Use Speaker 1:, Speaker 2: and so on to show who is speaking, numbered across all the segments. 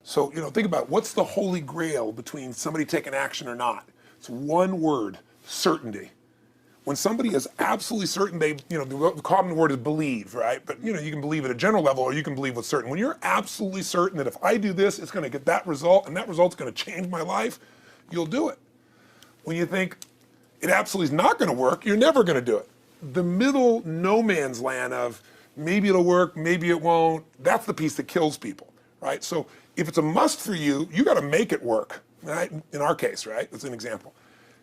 Speaker 1: So, think about what's the holy grail between somebody taking action or not. It's one word, certainty. When somebody is absolutely certain, the common word is believe, right? But you can believe at a general level, or you can believe with certain. When you're absolutely certain that if I do this, it's going to get that result, and that result's going to change my life, you'll do it. When you think it absolutely is not going to work, you're never going to do it. The middle no man's land of maybe it'll work, maybe it won't, that's the piece that kills people, right? So if it's a must for you, you got to make it work, right? In our case, right? That's an example.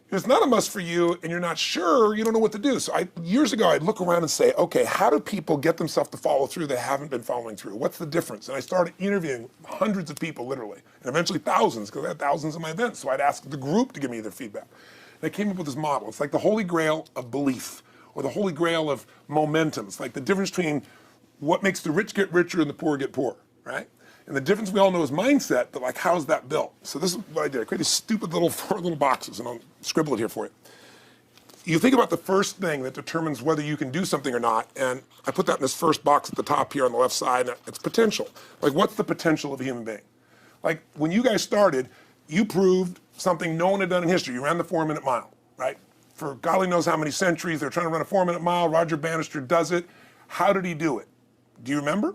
Speaker 1: If it's not a must for you and you're not sure, you don't know what to do. So years ago, I'd look around and say, okay, how do people get themselves to follow through that haven't been following through? What's the difference? And I started interviewing hundreds of people, literally, and eventually thousands, because I had thousands of my events. So I'd ask the group to give me their feedback. And I came up with this model. It's like the holy grail of belief, or the holy grail of momentum. It's like the difference between what makes the rich get richer and the poor get poor, right? And the difference we all know is mindset, but like, how's that built? So this is what I did. I created stupid four little boxes, and I'll scribble it here for you. You think about the first thing that determines whether you can do something or not, and I put that in this first box at the top here on the left side, and it's potential. Like, what's the potential of a human being? Like, when you guys started, you proved something no one had done in history. You ran the 4-minute mile, right? For golly knows how many centuries, they're trying to run a 4-minute mile. Roger Bannister does it. How did he do it? Do you remember?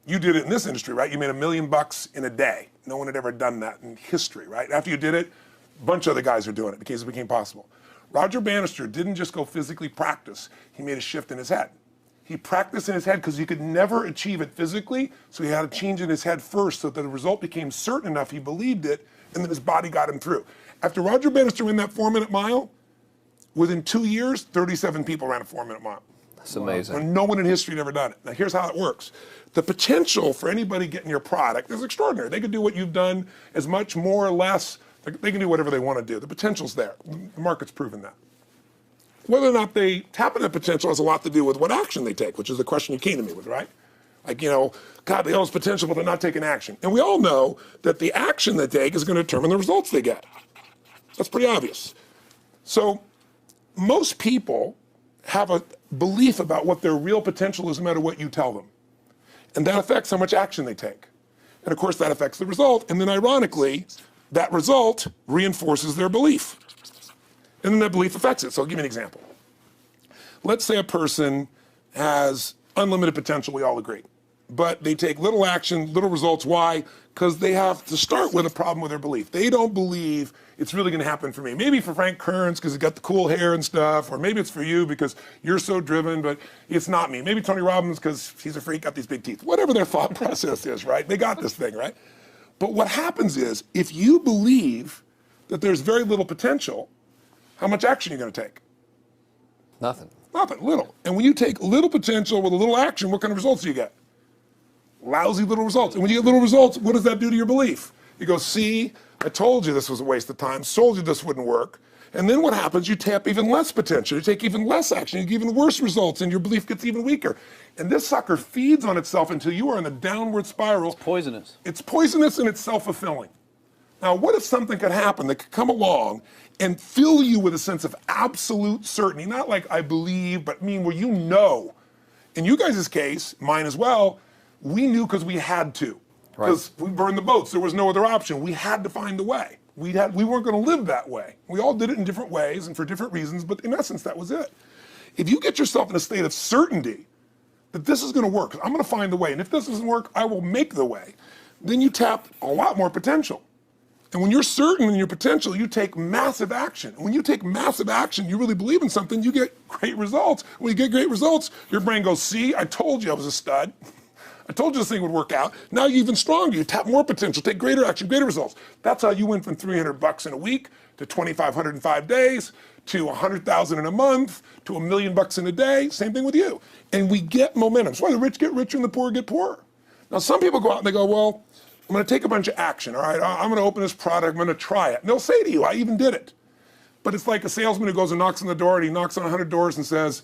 Speaker 1: You did it in this industry, right? You made $1 million in a day. No one had ever done that in history, right? After you did it, a bunch of other guys are doing it because it became possible. Roger Bannister didn't just go physically practice. He made a shift in his head. He practiced in his head because he could never achieve it physically, so he had to change in his head first so that the result became certain enough he believed it, and then his body got him through. After Roger Bannister ran that 4-minute mile, within 2 years, 37 people ran a 4-minute mile.
Speaker 2: That's amazing.
Speaker 1: When no one in history had ever done it. Now here's how it works. The potential for anybody getting your product is extraordinary. They could do what you've done as much, more or less. They can do whatever they want to do. The potential's there. The market's proven that. Whether or not they tap into potential has a lot to do with what action they take, which is the question you came to me with, right? Like, God, they all have potential, but they're not taking action. And we all know that the action they take is going to determine the results they get. That's pretty obvious. So most people have a belief about what their real potential is no matter what you tell them. And that affects how much action they take. And of course that affects the result. And then ironically, that result reinforces their belief. And then that belief affects it. So I'll give you an example. Let's say a person has unlimited potential, we all agree. But they take little action, little results. Why? Because they have to start with a problem with their belief. They don't believe it's really going to happen for me. Maybe for Frank Kearns because he's got the cool hair and stuff, or maybe it's for you because you're so driven, but it's not me. Maybe Tony Robbins because he's a freak, got these big teeth. Whatever their thought process is, right? They got this thing, right? But what happens is, if you believe that there's very little potential, how much action are you going to take?
Speaker 2: Nothing.
Speaker 1: Nothing, little. And when you take little potential with a little action, what kind of results do you get? Lousy little results. And when you get little results, what does that do to your belief? You go, see, I told you this was a waste of time, told you this wouldn't work. And then what happens? You tap even less potential, you take even less action, you get even worse results, and your belief gets even weaker. And this sucker feeds on itself until you are in a downward spiral.
Speaker 2: It's poisonous.
Speaker 1: It's poisonous and it's self-fulfilling. Now, what if something could happen that could come along and fill you with a sense of absolute certainty? Not like I believe, but where you know. In you guys' case, mine as well, we knew because we had to. Because we burned the boats. There was no other option. We had to find a way. We weren't going to live that way. We all did it in different ways and for different reasons, but in essence, that was it. If you get yourself in a state of certainty that this is going to work, I'm going to find the way, and if this doesn't work, I will make the way, then you tap a lot more potential. And when you're certain in your potential, you take massive action. And when you take massive action, you really believe in something, you get great results. When you get great results, your brain goes, see, I told you I was a stud. I told you this thing would work out. Now you're even stronger. You tap more potential, take greater action, greater results. That's how you went from $300 in a week to $2,500 in 5 days to $100,000 in a month to $1 million in a day. Same thing with you. And we get momentum. That's why the rich get richer and the poor get poorer. Now some people go out and they go, well, I'm going to take a bunch of action. All right, I'm going to open this product. I'm going to try it. And they'll say to you, I even did it. But it's like a salesman who goes and knocks on the door, and he knocks on 100 doors and says,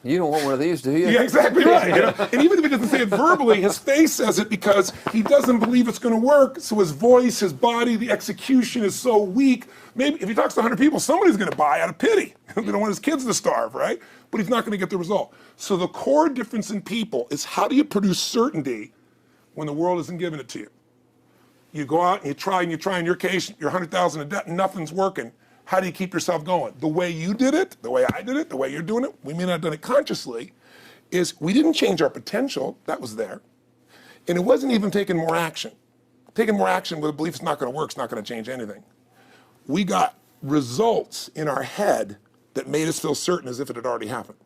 Speaker 2: you don't want one of these, do you?
Speaker 1: Yeah, exactly right. And even if he doesn't say it verbally, his face says it because he doesn't believe it's going to work. So his voice, his body, the execution is so weak. Maybe if he talks to 100 people, somebody's going to buy out of pity. They don't want his kids to starve, right? But he's not going to get the result. So the core difference in people is how do you produce certainty when the world isn't giving it to you? you go out and you try, in your case, you're 100,000 in debt and nothing's working. How do you keep yourself going? The way you did it, the way I did it, the way you're doing it, we may not have done it consciously, is we didn't change our potential, that was there. And it wasn't even taking more action. Taking more action with a belief it's not gonna work, it's not gonna change anything. We got results in our head that made us feel certain as if it had already happened.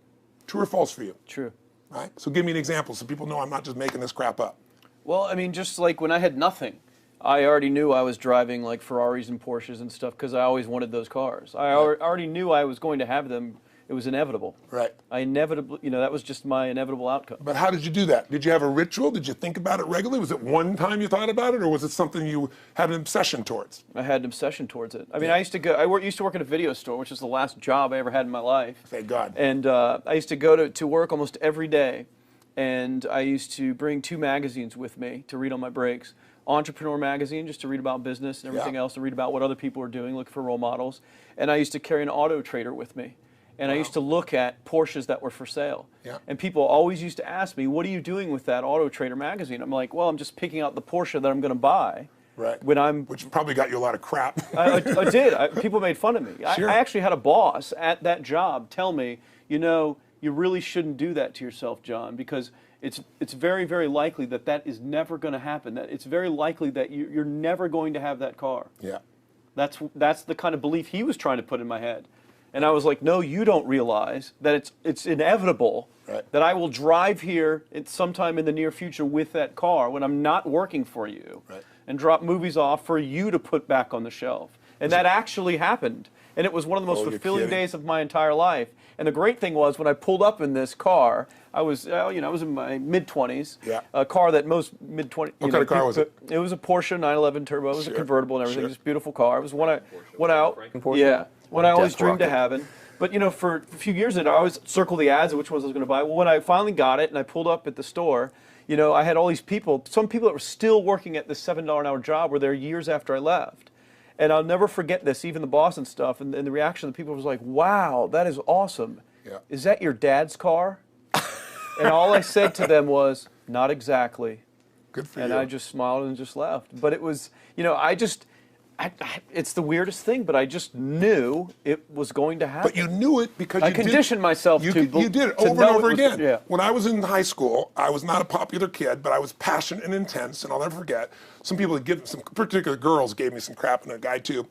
Speaker 1: True or false for you?
Speaker 3: True.
Speaker 1: Right? So give me an example so people know I'm not just making this crap up.
Speaker 3: Well, I mean, just like when I had nothing, I already knew I was driving like Ferraris and Porsches and stuff because I always wanted those cars. I already knew I was going to have them. It was inevitable.
Speaker 1: Right.
Speaker 3: I inevitably, that was just my inevitable outcome.
Speaker 1: But how did you do that? Did you have a ritual? Did you think about it regularly? Was it one time you thought about it, or was it something you had an obsession towards?
Speaker 3: I had an obsession towards it. I mean, I used to work at a video store, which was the last job I ever had in my life.
Speaker 1: Thank God.
Speaker 3: And I used to go to work almost every day, and I used to bring 2 magazines with me to read on my breaks. Entrepreneur magazine, just to read about business and everything else, and read about what other people are doing, look for role models. And I used to carry an auto trader with me. And I used to look at Porsches that were for sale.
Speaker 1: Yeah.
Speaker 3: And people always used to ask me, what are you doing with that Auto Trader magazine? I'm like, well, I'm just picking out the Porsche that I'm going to buy.
Speaker 1: Right.
Speaker 3: Which
Speaker 1: probably got you a lot of crap.
Speaker 3: I did. People made fun of me.
Speaker 1: Sure.
Speaker 3: I actually had a boss at that job tell me, you really shouldn't do that to yourself, John, because it's very, very likely that is never going to happen. That it's very likely that you're never going to have that car.
Speaker 1: Yeah.
Speaker 3: That's the kind of belief he was trying to put in my head. And I was like, no, you don't realize that it's inevitable that I will drive here sometime in the near future with that car when I'm not working for you and drop movies off for you to put back on the shelf. And that actually happened. And it was one of the most fulfilling days of my entire life. And the great thing was when I pulled up in this car, I was in my mid-20s.
Speaker 1: Yeah.
Speaker 3: A car that most mid-20s.
Speaker 1: What kind of car was it?
Speaker 3: It was a Porsche 911 Turbo. It was a convertible and everything.
Speaker 1: Sure.
Speaker 3: Just a beautiful car. It was one I
Speaker 2: What
Speaker 3: always dreamed of having. But for a few years I always circled the ads of which ones I was going to buy. Well, when I finally got it and I pulled up at the store, I had all these people. Some people that were still working at this $7 an hour job were there years after I left. And I'll never forget this, even the boss and stuff, and the reaction of the people was like, wow, that is awesome.
Speaker 1: Yeah.
Speaker 3: Is that your dad's car? And all I said to them was, not exactly.
Speaker 1: Good for
Speaker 3: And
Speaker 1: you.
Speaker 3: I just smiled and just left. But it was, it's the weirdest thing, but I just knew it was going to happen.
Speaker 1: But you knew it because
Speaker 3: I conditioned myself
Speaker 1: you
Speaker 3: to
Speaker 1: did it
Speaker 3: to
Speaker 1: over
Speaker 3: know
Speaker 1: and over
Speaker 3: it was-
Speaker 1: again.
Speaker 3: yeah.
Speaker 1: When I was in high school, I was not a popular kid, but I was passionate and intense, and I'll never forget. Some particular girls gave me some crap, and a guy too.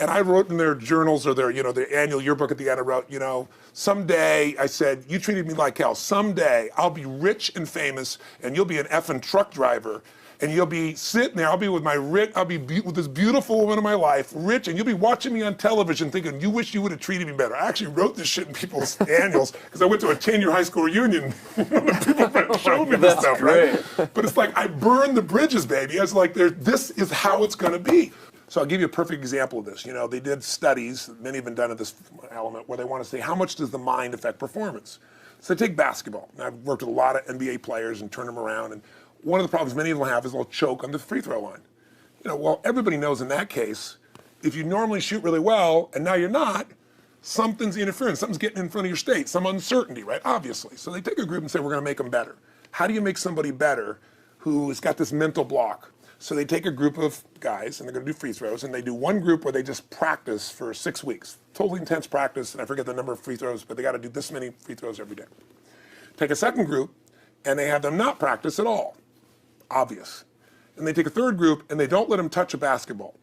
Speaker 1: And I wrote in their journals or their annual yearbook at the end, I wrote, someday, I said, you treated me like hell. Someday I'll be rich and famous, and you'll be an effing truck driver. And you'll be sitting there, I'll be with with this beautiful woman of my life, rich, and you'll be watching me on television thinking, you wish you would have treated me better. I actually wrote this shit in people's annuals because I went to a 10-year high school reunion. People showed me this stuff, right? But it's like, I burned the bridges, baby. I was like, this is how it's gonna be. So I'll give you a perfect example of this. They did studies, many have been done at this element, where they want to say, how much does the mind affect performance? So take basketball. And I've worked with a lot of NBA players and turned them around, and one of the problems many of them have is they'll choke on the free throw line. Well, everybody knows in that case, if you normally shoot really well and now you're not, something's interfering, something's getting in front of your state, some uncertainty, right? Obviously. So they take a group and say, we're going to make them better. How do you make somebody better who has got this mental block? So they take a group of guys and they're going to do free throws, and they do one group where they just practice for 6 weeks. Totally intense practice, and I forget the number of free throws, but they got to do this many free throws every day. Take a second group, and they have them not practice at all. Obvious. And they take a third group and they don't let them touch a basketball.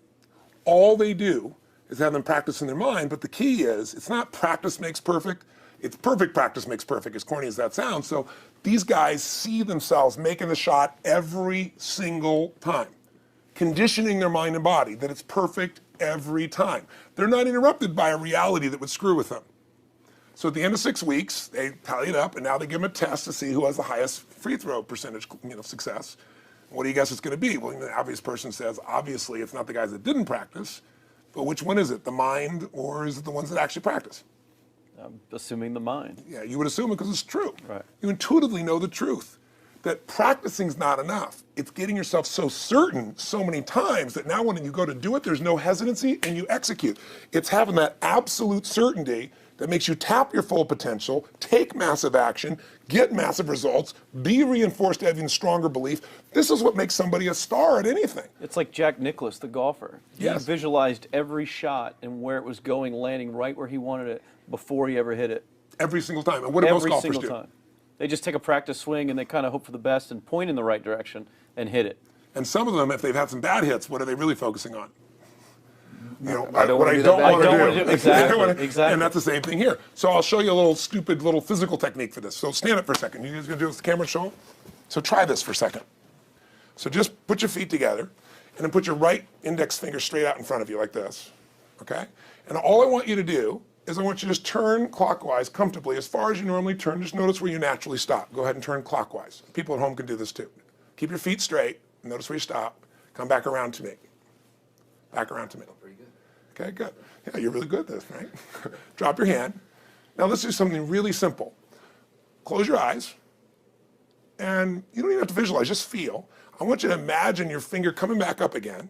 Speaker 1: All they do is have them practice in their mind, but the key is, it's not practice makes perfect, it's perfect practice makes perfect, as corny as that sounds. So these guys see themselves making the shot every single time, conditioning their mind and body that it's perfect every time. They're not interrupted by a reality that would screw with them. So at the end of 6 weeks, they tally it up, and now they give them a test to see who has the highest free throw percentage, success. What do you guess it's going to be? Well, the obvious person says, obviously, it's not the guys that didn't practice, but which one is it, the mind, or is it the ones that actually practice?
Speaker 3: I'm assuming the mind.
Speaker 1: Yeah, you would assume it because it's true.
Speaker 3: Right.
Speaker 1: You intuitively know the truth, that practicing's not enough. It's getting yourself so certain so many times that now when you go to do it, there's no hesitancy and you execute. It's having that absolute certainty that makes you tap your full potential, take massive action, get massive results, be reinforced to have even stronger belief. This is what makes somebody a star at anything.
Speaker 3: It's like Jack Nicklaus, the golfer.
Speaker 1: Yes.
Speaker 3: He visualized every shot and where it was going, landing right where he wanted it before he ever hit it.
Speaker 1: Every single time. And what do most
Speaker 3: Every
Speaker 1: golfers
Speaker 3: single
Speaker 1: do?
Speaker 3: time. They just take a practice swing and they kind of hope for the best and point in the right direction and hit it.
Speaker 1: And some of them, if they've had some bad hits, what are they really focusing on? You know,
Speaker 2: I don't
Speaker 1: what
Speaker 2: wanna
Speaker 1: I
Speaker 2: do
Speaker 1: don't
Speaker 2: that bad.
Speaker 1: want to
Speaker 3: I don't
Speaker 1: do.
Speaker 3: wanna do- exactly,
Speaker 1: I wanna-
Speaker 3: exactly.
Speaker 1: And that's the same thing here. So I'll show you a little stupid little physical technique for this. So stand up for a second. You guys gonna do this? The camera show? So try this for a second. So just put your feet together and then put your right index finger straight out in front of you like this. Okay? And all I want you to do is I want you to just turn clockwise comfortably as far as you normally turn. Just notice where you naturally stop. Go ahead and turn clockwise. People at home can do this too. Keep your feet straight. Notice where you stop. Come back around to me. Back around to me.
Speaker 2: Pretty good.
Speaker 1: Okay, good. Yeah, you're really good at this, right? Drop your hand. Now let's do something really simple. Close your eyes. And you don't even have to visualize, just feel. I want you to imagine your finger coming back up again.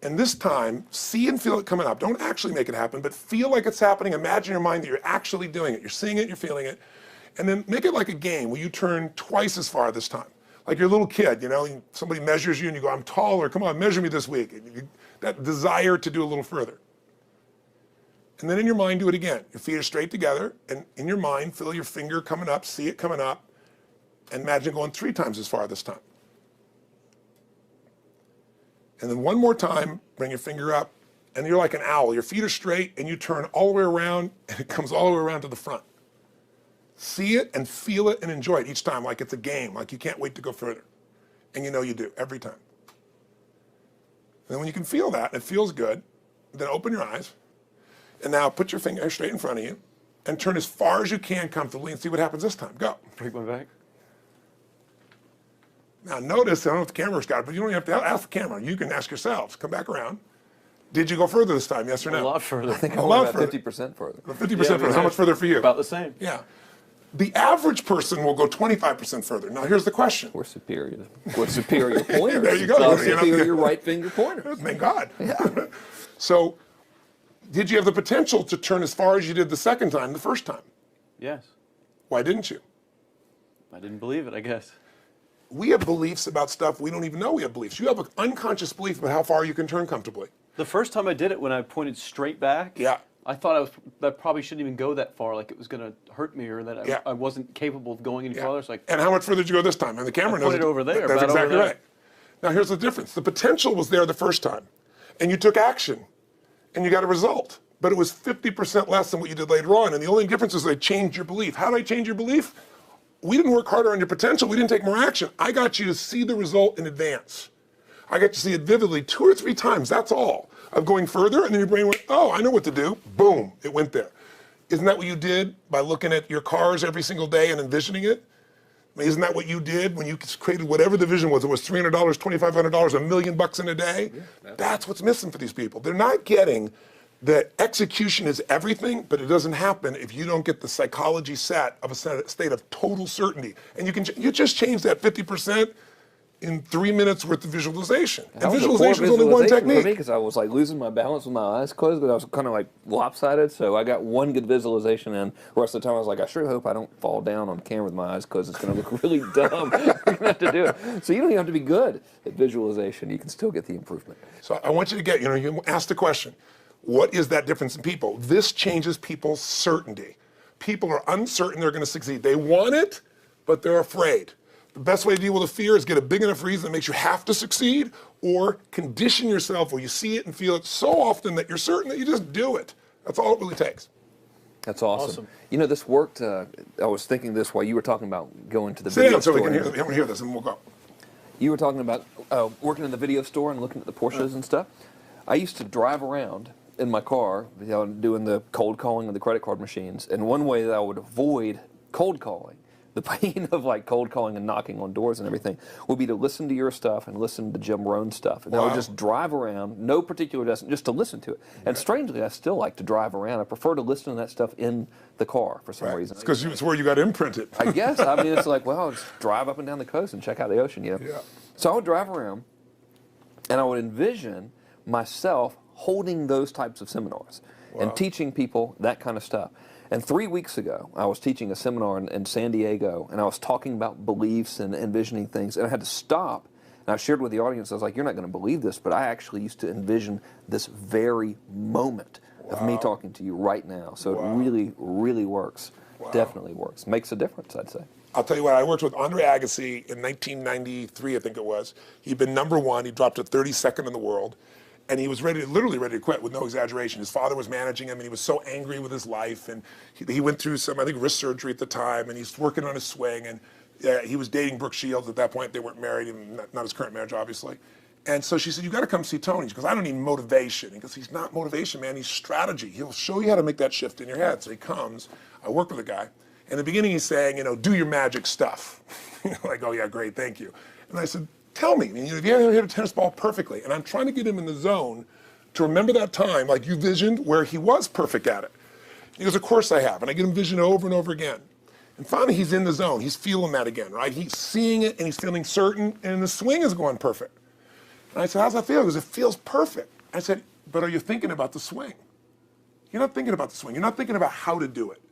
Speaker 1: And this time, see and feel it coming up. Don't actually make it happen, but feel like it's happening. Imagine in your mind that you're actually doing it. You're seeing it, you're feeling it. And then make it like a game where you turn twice as far this time. Like you're a little kid, you know, somebody measures you and you go, I'm taller, come on, measure me this week. And that desire to do a little further. And then in your mind, do it again. Your feet are straight together, and in your mind, feel your finger coming up, see it coming up, and imagine going 3 times as far this time. And then one more time, bring your finger up, and you're like an owl. Your feet are straight, and you turn all the way around, and it comes all the way around to the front. See it and feel it and enjoy it each time, like it's a game, like you can't wait to go further. And you know you do, every time. And then when you can feel that, and it feels good, then open your eyes, and now put your finger straight in front of you, and turn as far as you can comfortably, and see what happens this time. Go.
Speaker 3: Break my back.
Speaker 1: Now notice, I don't know if the camera's got it, but you don't even have to ask the camera. You can ask yourselves. Come back around. Did you go further this time, yes or no?
Speaker 3: A lot further.
Speaker 2: I think
Speaker 1: A
Speaker 2: I
Speaker 1: lot
Speaker 2: went about
Speaker 1: further.
Speaker 2: 50% further.
Speaker 1: 50%
Speaker 3: Yeah,
Speaker 1: further. How much further for you?
Speaker 3: About the same.
Speaker 1: Yeah. The average person will go 25% further. Now here's the question.
Speaker 2: We're superior. We're superior pointers.
Speaker 1: There you go.
Speaker 2: We're
Speaker 1: You know,
Speaker 2: superior right finger pointers.
Speaker 1: Thank God. So, did you have the potential to turn as far as you did the second time, the first time?
Speaker 3: Yes.
Speaker 1: Why didn't you?
Speaker 3: I didn't believe it, I guess.
Speaker 1: We have beliefs about stuff we don't even know we have beliefs. You have an unconscious belief about how far you can turn comfortably.
Speaker 3: The first time I did it, when I pointed straight back,
Speaker 1: Yeah.
Speaker 3: I thought I probably shouldn't even go that far, like it was going to hurt me or that
Speaker 1: Yeah.
Speaker 3: I wasn't capable of going any
Speaker 1: Yeah.
Speaker 3: farther. So
Speaker 1: And how much further did you go this time? And the camera
Speaker 3: I
Speaker 1: knows
Speaker 3: pointed over there,
Speaker 1: That's
Speaker 3: about over
Speaker 1: exactly
Speaker 3: there.
Speaker 1: right. Now here's the difference. The potential was there the first time, and you took action, and you got a result. But it was 50% less than what you did later on. And the only difference is they changed your belief. How did I change your belief? We didn't work harder on your potential. We didn't take more action. I got you to see the result in advance. I got to see it vividly 2 or 3 times. That's all. Of going further, and then your brain went, oh, I know what to do. Boom, it went there. Isn't that what you did by looking at your cars every single day and envisioning it? I mean, isn't that what you did when you created whatever the vision was? It was $300, $2,500, $1 million in a day? Yeah, that's what's missing for these people. They're not getting that execution is everything, but it doesn't happen if you don't get the psychology set of a state of total certainty. And you just change that 50% in 3 minutes worth of visualization. And visualization is only one technique.
Speaker 2: For me, because I was like losing my balance with my eyes closed, because I was kind of like lopsided. So I got one good visualization, and the rest of the time I was like, I sure hope I don't fall down on camera with my eyes closed. It's going to look really dumb. You're going to have to do it. So you don't even have to be good at visualization. You can still get the improvement.
Speaker 1: So I want you to get, you ask the question, what is that difference in people? This changes people's certainty. People are uncertain they're going to succeed. They want it, but they're afraid. The best way to deal with a fear is get a big enough reason that makes you have to succeed, or condition yourself where you see it and feel it so often that you're certain that you just do it. That's all it really takes.
Speaker 2: That's awesome. You know, this worked. I was thinking this while you were talking about going to the
Speaker 1: Sit
Speaker 2: video
Speaker 1: down so
Speaker 2: store.
Speaker 1: we can hear this and we'll go.
Speaker 2: You were talking about working in the video store and looking at the Porsches and stuff. I used to drive around in my car, doing the cold calling of the credit card machines. And one way that I would avoid cold calling, the pain of like cold calling and knocking on doors and everything, would be to listen to your stuff and listen to Jim Rohn's stuff. And I would just drive around, no particular destination, just to listen to it. And strangely, I still like to drive around. I prefer to listen to that stuff in the car for some reason.
Speaker 1: It's because it's where you got imprinted.
Speaker 2: I guess. I mean, it's like, well, I'll just drive up and down the coast and check out the ocean, you know?
Speaker 1: Yeah.
Speaker 2: So I would drive around, and I would envision myself holding those types of seminars and teaching people that kind of stuff. And 3 weeks ago, I was teaching a seminar in San Diego, and I was talking about beliefs and envisioning things, and I had to stop. And I shared with the audience, I was like, you're not going to believe this, but I actually used to envision this very moment of me talking to you right now. So it really, really works. Definitely works. Makes a difference, I'd say.
Speaker 1: I'll tell you what, I worked with Andre Agassi in 1993, I think it was. He'd been #1. He dropped to 32nd in the world. And he was literally ready to quit with no exaggeration. His father was managing him, and he was so angry with his life. And he went through some, I think, wrist surgery at the time, and he's working on his swing. And he was dating Brooke Shields at that point. They weren't married, and not his current marriage, obviously. And so she said, you got to come see Tony. She goes, I don't need motivation. He goes, he's not motivation, man. He's strategy. He'll show you how to make that shift in your head. So he comes. I work with a guy. In the beginning, he's saying, do your magic stuff. Like, oh, yeah, great, thank you. And I said, tell me, if you ever hit a tennis ball perfectly, and I'm trying to get him in the zone to remember that time, like you visioned, where he was perfect at it. He goes, of course I have. And I get him vision over and over again. And finally, he's in the zone. He's feeling that again, right? He's seeing it, and he's feeling certain, and the swing is going perfect. And I said, how's that feel? He goes, it feels perfect. I said, but are you thinking about the swing? You're not thinking about the swing. You're not thinking about how to do it.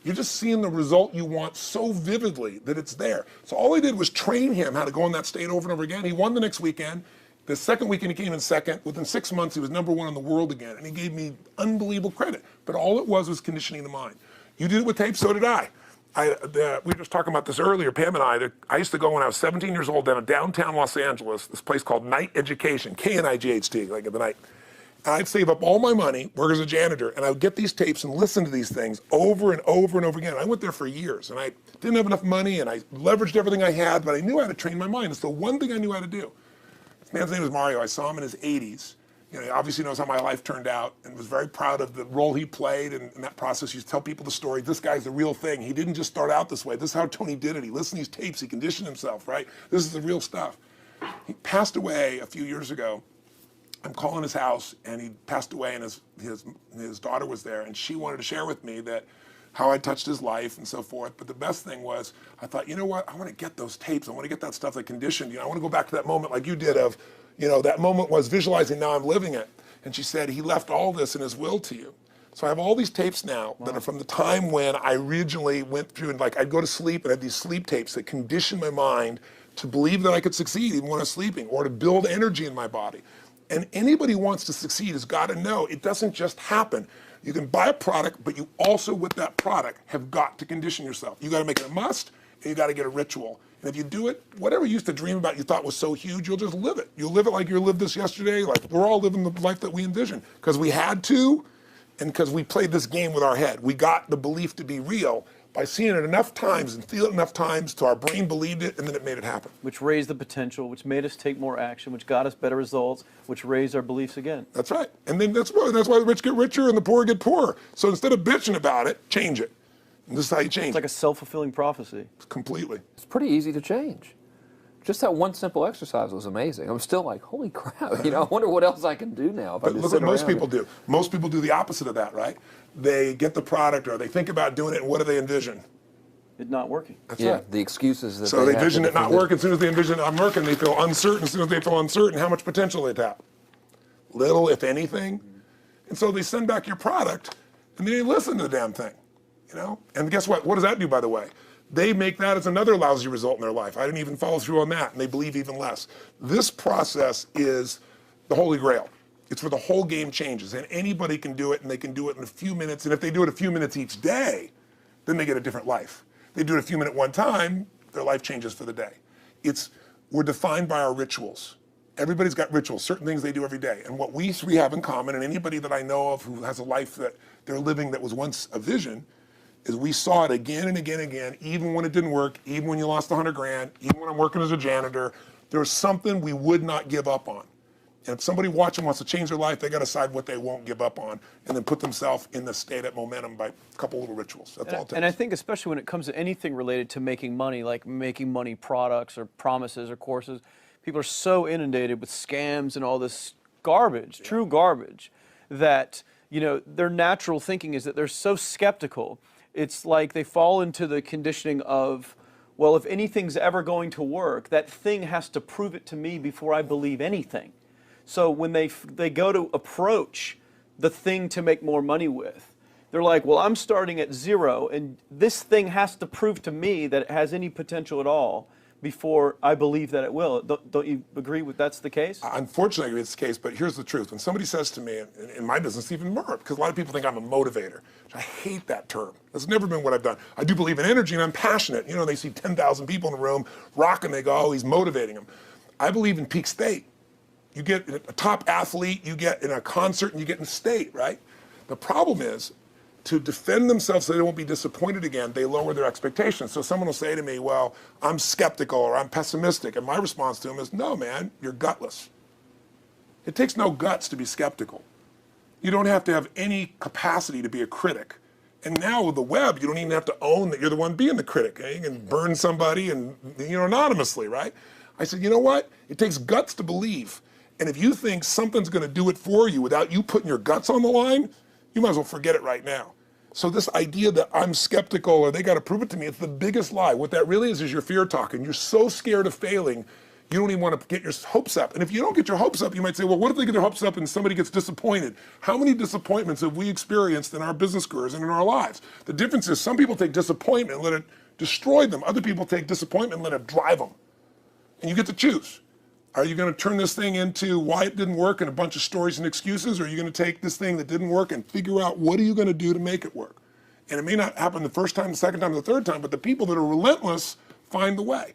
Speaker 1: You're just seeing the result you want so vividly that it's there. So all I did was train him how to go in that state over and over again. He won the next weekend. The second weekend, he came in second. Within 6 months, he was #1 in the world again, and he gave me unbelievable credit. But all it was conditioning the mind. You did it with tape, so did I. We were just talking about this earlier, Pam and I. I used to go when I was 17 years old down in downtown Los Angeles, this place called Night Education, K-N-I-G-H-T, like at the night. And I'd save up all my money, work as a janitor, and I would get these tapes and listen to these things over and over and over again. I went there for years, and I didn't have enough money, and I leveraged everything I had, but I knew how to train my mind. It's the one thing I knew how to do. This man's name is Mario. I saw him in his 80s. He obviously knows how my life turned out and was very proud of the role he played in that process. He used to tell people the story. This guy's the real thing. He didn't just start out this way. This is how Tony did it. He listened to these tapes. He conditioned himself, right? This is the real stuff. He passed away a few years ago. I'm calling his house, and he passed away, and his daughter was there, and she wanted to share with me that how I touched his life and so forth. But the best thing was, I thought, you know what? I want to get those tapes. I want to get that stuff that conditioned. I want to go back to that moment like you did of, that moment was visualizing, now I'm living it. And she said, he left all this in his will to you. So I have all these tapes now that are from the time when I originally went through, and I'd go to sleep and I had these sleep tapes that conditioned my mind to believe that I could succeed even when I was sleeping, or to build energy in my body. And anybody who wants to succeed has got to know it doesn't just happen. You can buy a product, but you also, with that product, have got to condition yourself. You got to make it a must, and you got to get a ritual. And if you do it, whatever you used to dream about you thought was so huge, you'll just live it. You'll live it like you lived this yesterday, like we're all living the life that we envision. Because we had to, and because we played this game with our head. We got the belief to be real by seeing it enough times and feel it enough times till our brain believed it, and then it made it happen.
Speaker 3: Which raised the potential, which made us take more action, which got us better results, which raised our beliefs again.
Speaker 1: That's right. And then that's why the rich get richer and the poor get poorer. So instead of bitching about it, change it. And this is how you change it.
Speaker 3: It's like a self-fulfilling prophecy.
Speaker 1: Completely.
Speaker 2: It's pretty easy to change. Just that one simple exercise was amazing. I'm still like, holy crap, I wonder what else I can do now if I
Speaker 1: But
Speaker 2: just
Speaker 1: look
Speaker 2: sit
Speaker 1: what most
Speaker 2: around
Speaker 1: people do. Most people do the opposite of that, right? They get the product or they think about doing it, and what do they envision?
Speaker 3: It not working.
Speaker 1: That's
Speaker 2: Yeah,
Speaker 1: right.
Speaker 2: the excuses that
Speaker 1: So they
Speaker 2: have
Speaker 1: envision
Speaker 2: to
Speaker 1: it not
Speaker 2: defend
Speaker 1: working. As soon as they envision it not working, they feel uncertain. As soon as they feel uncertain, how much potential they tap? Little, if anything. And so they send back your product, and they listen to the damn thing, And guess what? What does that do, by the way? They make that as another lousy result in their life. I didn't even follow through on that, and they believe even less. This process is the holy grail. It's where the whole game changes, and anybody can do it, and they can do it in a few minutes. And if they do it a few minutes each day, then they get a different life. They do it a few minutes one time, their life changes for the day. We're defined by our rituals. Everybody's got rituals, certain things they do every day. And what we three have in common, and anybody that I know of who has a life that they're living that was once a vision, is we saw it again and again and again, even when it didn't work, even when you lost 100 grand, even when I'm working as a janitor, there's something we would not give up on. And if somebody watching wants to change their life, they got to decide what they won't give up on and then put themselves in the state at momentum by a couple little rituals. That's all it takes.
Speaker 3: And I think especially when it comes to anything related to making money, like making money products or promises or courses, people are so inundated with scams and all this garbage, true garbage, that their natural thinking is that they're so skeptical. It's like they fall into the conditioning of, well, if anything's ever going to work, that thing has to prove it to me before I believe anything. So when they go to approach the thing to make more money with, They're like, well, I'm starting at 0, and this thing has to prove to me that it has any potential at all before I believe that it will. Don't you agree with that's the case?
Speaker 1: Unfortunately, I agree it's the case, but here's the truth. When somebody says to me, in my business, even more, because a lot of people think I'm a motivator. I hate that term. That's never been what I've done. I do believe in energy, and I'm passionate. You know, they see 10,000 people in the room rocking, they go, oh, he's motivating them. I believe in peak state. You get a top athlete, you get in a concert, and you get in state, right? The problem is, to defend themselves so they won't be disappointed again, they lower their expectations. So someone will say to me, well, I'm skeptical or I'm pessimistic. And my response to them is, no, man, you're gutless. It takes no guts to be skeptical. You don't have to have any capacity to be a critic. And now with the web, you don't even have to own that you're the one being the critic. You can burn somebody and, anonymously, right? I said, you know what? It takes guts to believe. And if you think something's going to do it for you without you putting your guts on the line, you might as well forget it right now. So this idea that I'm skeptical or they got to prove it to me, it's the biggest lie. What that really is your fear talking. You're so scared of failing, you don't even want to get your hopes up. And if you don't get your hopes up, you might say, well, what if they get their hopes up and somebody gets disappointed? How many disappointments have we experienced in our business careers and in our lives? The difference is some people take disappointment and let it destroy them. Other people take disappointment and let it drive them. And you get to choose. Are you going to turn this thing into why it didn't work and a bunch of stories and excuses, or are you going to take this thing that didn't work and figure out what are you going to do to make it work? And it may not happen the first time, the second time, the third time, but the people that are relentless find the way.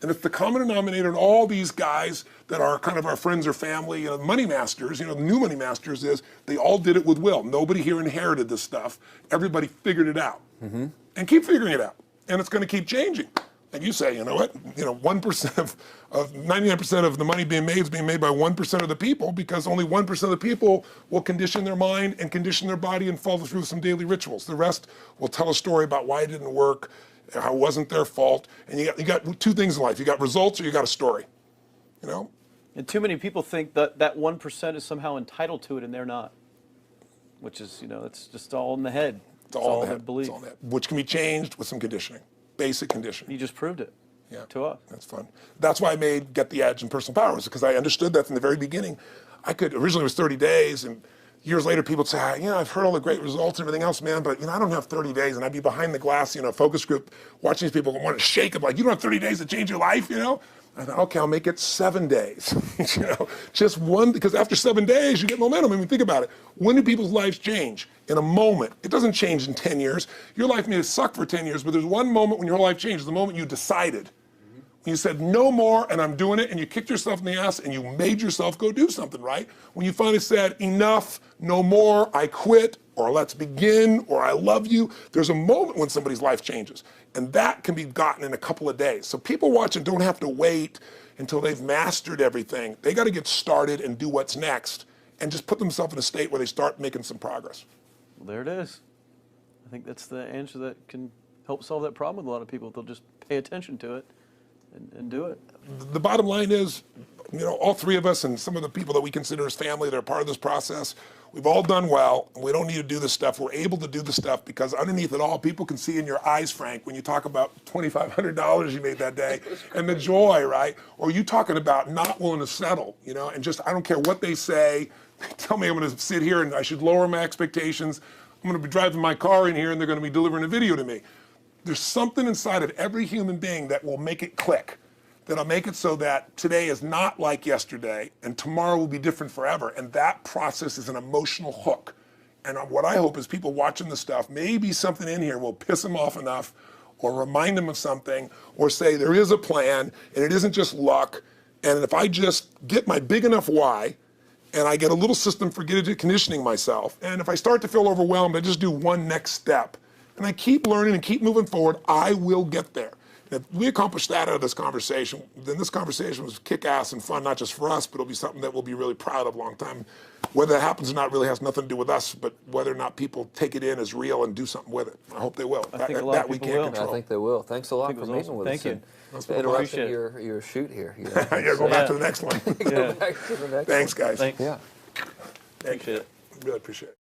Speaker 1: And it's the common denominator in all these guys that are kind of our friends or family, money masters, the new money masters is they all did it with will. Nobody here inherited this stuff. Everybody figured it out. Mm-hmm. And keep figuring it out. And it's going to keep changing. And you say, you know what, 1% of 99% of the money being made is being made by 1% of the people because only 1% of the people will condition their mind and condition their body and follow through with some daily rituals. The rest will tell a story about why it didn't work, how it wasn't their fault. And you got two things in life. You got results or you got a story,
Speaker 3: And too many people think that 1% is somehow entitled to it and they're not, which is, it's just all in the head.
Speaker 1: It's all in the head.
Speaker 3: Belief.
Speaker 1: It's all in the head, which can be changed with some conditioning. Basic conditioning.
Speaker 3: You just proved it to us.
Speaker 1: That's fun. That's why I made Get the Edge and Personal Powers, because I understood that from the very beginning. Originally it was 30 days, and years later people would say, I've heard all the great results and everything else, man, but I don't have 30 days, and I'd be behind the glass, focus group, watching these people want to shake them, like, you don't have 30 days to change your life, I thought, okay, I'll make it 7 days, just one, because after 7 days, you get momentum. I mean, think about it. When do people's lives change? In a moment. It doesn't change in 10 years. Your life may have sucked for 10 years, but there's one moment when your whole life changes, the moment you decided. When you said, no more, and I'm doing it, and you kicked yourself in the ass, and you made yourself go do something, right? When you finally said, enough, no more, I quit, or let's begin, or I love you, there's a moment when somebody's life changes. And that can be gotten in a couple of days. So people watching don't have to wait until they've mastered everything. They got to get started and do what's next, and just put themselves in a state where they start making some progress.
Speaker 3: Well, there it is. I think that's the answer that can help solve that problem with a lot of people. They'll just pay attention to it and do it.
Speaker 1: The bottom line is, all three of us and some of the people that we consider as family that are part of this process, we've all done well, and we don't need to do this stuff. We're able to do the stuff because underneath it all, people can see in your eyes, Frank, when you talk about $2,500 you made that day and the joy, right? Or you talking about not willing to settle, and just, I don't care what they say. They tell me I'm going to sit here and I should lower my expectations. I'm going to be driving my car in here and they're going to be delivering a video to me. There's something inside of every human being that will make it click, that'll make it so that today is not like yesterday and tomorrow will be different forever. And that process is an emotional hook. And what I hope is people watching this stuff, maybe something in here will piss them off enough or remind them of something or say there is a plan and it isn't just luck. And if I just get my big enough why, and I get a little system for conditioning myself, and if I start to feel overwhelmed, I just do one next step. And I keep learning and keep moving forward, I will get there. And if we accomplish that out of this conversation, then this conversation was kick-ass and fun, not just for us, but it'll be something that we'll be really proud of a long time. Whether that happens or not really has nothing to do with us, but whether or not people take it in as real and do something with it. I hope they will.
Speaker 3: I think a lot of people will.
Speaker 2: I think they will. Thanks a lot for meeting with us.
Speaker 3: Thank you.
Speaker 2: Interrupting your shoot here.
Speaker 1: Yeah, go back to the next one.
Speaker 2: Go back to the next
Speaker 1: Thanks, guys.
Speaker 3: Thanks.
Speaker 2: Yeah.
Speaker 1: Thank you.
Speaker 3: Appreciate it.
Speaker 1: Really appreciate it.